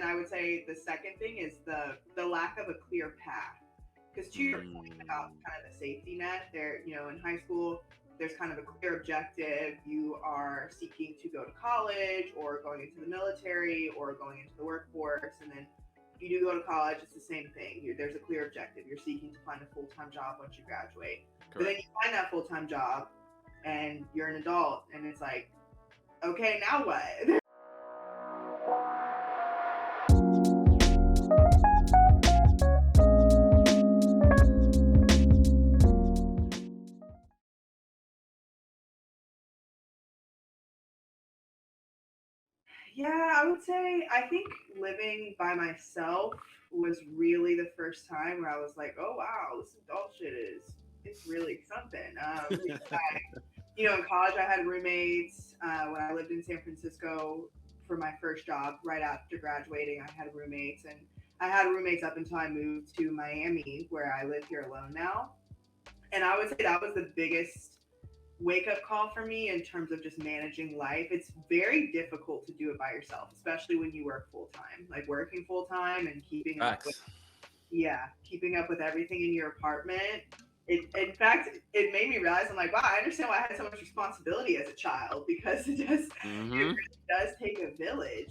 then I would say the second thing is the lack of a clear path. Because to your point about Mm, kind of the safety net, there, in high school, there's kind of a clear objective. You are seeking to go to college or going into the military or going into the workforce. And then if you do go to college, it's the same thing. There's a clear objective. You're seeking to find a full time job once you graduate. But then correct. you find that full time job and you're an adult, and it's like, okay, now what? Yeah, I would say I think living by myself was really the first time where I was like, oh wow, this adult shit is it's really something. In college I had roommates. When I lived in San Francisco for my first job, right after graduating, I had roommates, and I had roommates up until I moved to Miami, where I live here alone now. And I would say that was the biggest wake up call for me in terms of just managing life. It's very difficult to do it by yourself, especially when you work full time. Like working full time and Facts. keeping up with everything in your apartment. In fact, it made me realize I'm like, wow, I understand why I had so much responsibility as a child because it Mm-hmm. really does take a village.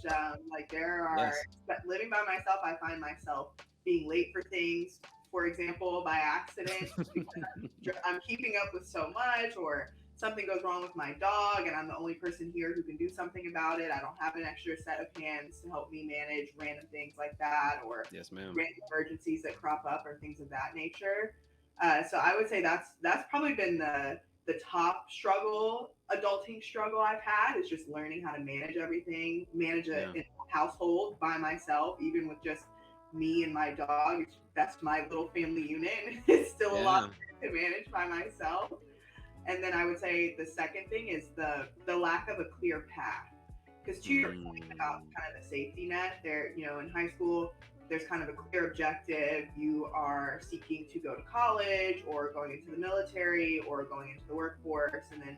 Like there are, Yes. but living by myself, I find myself being late for things, for example, by accident, just because I'm keeping up with so much, or something goes wrong with my dog and I'm the only person here who can do something about it. I don't have an extra set of hands to help me manage random things like that, or Yes, ma'am. random emergencies that crop up or things of that nature. So I would say that's probably been the top struggle, adulting struggle I've had, is just learning how to manage everything, manage Yeah. a household by myself, even with just me and my dog. That's my little family unit. It's still a lot Yeah. to manage by myself. And then I would say the second thing is the lack of a clear path. Because to your point about Mm, kind of the safety net, there, in high school, there's kind of a clear objective. You are seeking to go to college or going into the military or going into the workforce. And then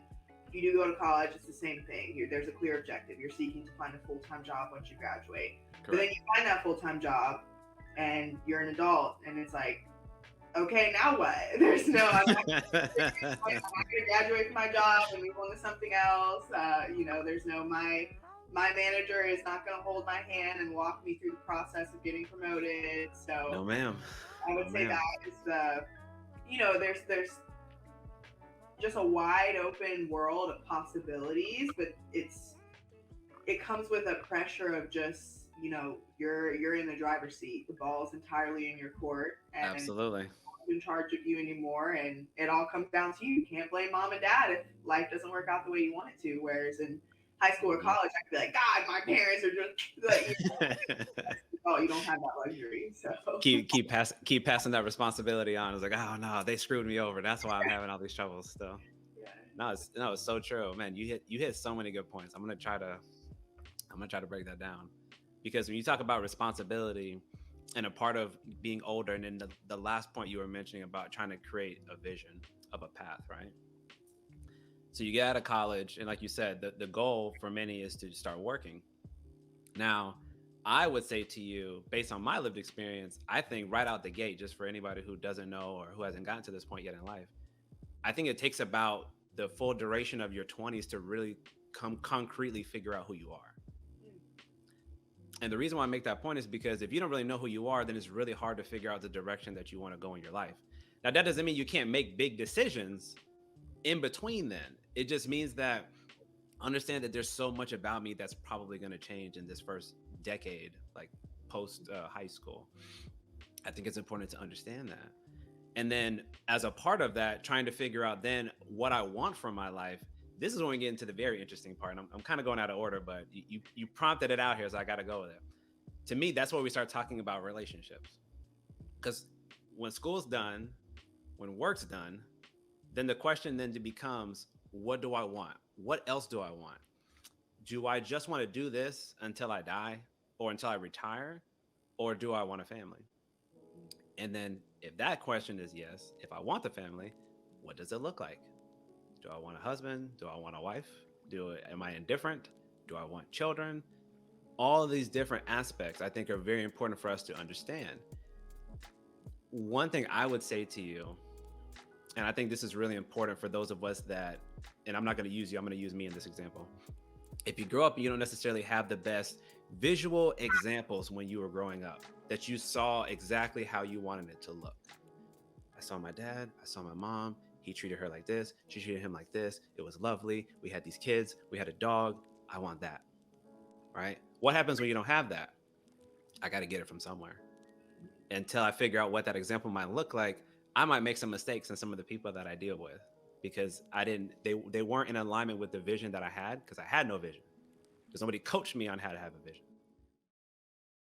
if you do go to college, it's the same thing. There's a clear objective. You're seeking to find a full time job once you graduate. But then correct. you find that full time job and you're an adult, and it's like, okay, now what? I'm not going to graduate from my job and move on to something else. There's no my manager is not going to hold my hand and walk me through the process of getting promoted. So No, ma'am. I No, would say ma'am. that is there's just a wide open world of possibilities, but it comes with a pressure of just you're in the driver's seat. The ball is entirely in your court, and Absolutely. in charge of you anymore, and it all comes down to you. You can't blame mom and dad if life doesn't work out the way you want it to. Whereas in high school or Mhm. college, I could be like, God, my parents are just like, oh, you don't have that luxury. So keep passing that responsibility on. It's like, oh no, they screwed me over. That's why I'm having all these troubles still. yeah, No, it's so true, man. You hit so many good points. I'm gonna try to break that down because when you talk about responsibility and a part of being older, and then the last point you were mentioning about trying to create a vision of a path, right? So you get out of college, and like you said, the goal for many is to start working. Now, I would say to you, based on my lived experience, I think right out the gate, just for anybody who doesn't know or who hasn't gotten to this point yet in life, I think it takes about the full duration of your 20s to really come concretely figure out who you are. And the reason why I make that point is because if you don't really know who you are, then it's really hard to figure out the direction that you want to go in your life. Now, that doesn't mean you can't make big decisions in between then. It just means that understand that there's so much about me that's probably going to change in this first decade, like post high school. I think it's important to understand that. And then, as a part of that, trying to figure out then what I want from my life. This is when we get into the very interesting part. And I'm kind of going out of order, but you prompted it out here, so I got to go with it. To me, that's where we start talking about relationships. Because when school's done, when work's done, then the question then becomes, what do I want? What else do I want? Do I just want to do this until I die or until I retire? Or do I want a family? And then if that question is yes, if I want the family, what does it look like? Do I want a husband? Do I want a wife? Am I indifferent? Do I want children? all of these different aspects I think are very important for us to understand. One thing I would say to you, and I think this is really important for those of us that, and I'm not going to use you, I'm going to use me in this example. If you grow up, you don't necessarily have the best visual examples when you were growing up that you saw exactly how you wanted it to look. I saw my dad, I saw my mom, he treated her like this, she treated him like this. It was lovely. We had these kids, we had a dog. I want that. Right? What happens when you don't have that? I got to get it from somewhere. Until I figure out what that example might look like, I might make some mistakes in some of the people that I deal with because they weren't in alignment with the vision that I had because I had no vision. Because nobody coached me on how to have a vision.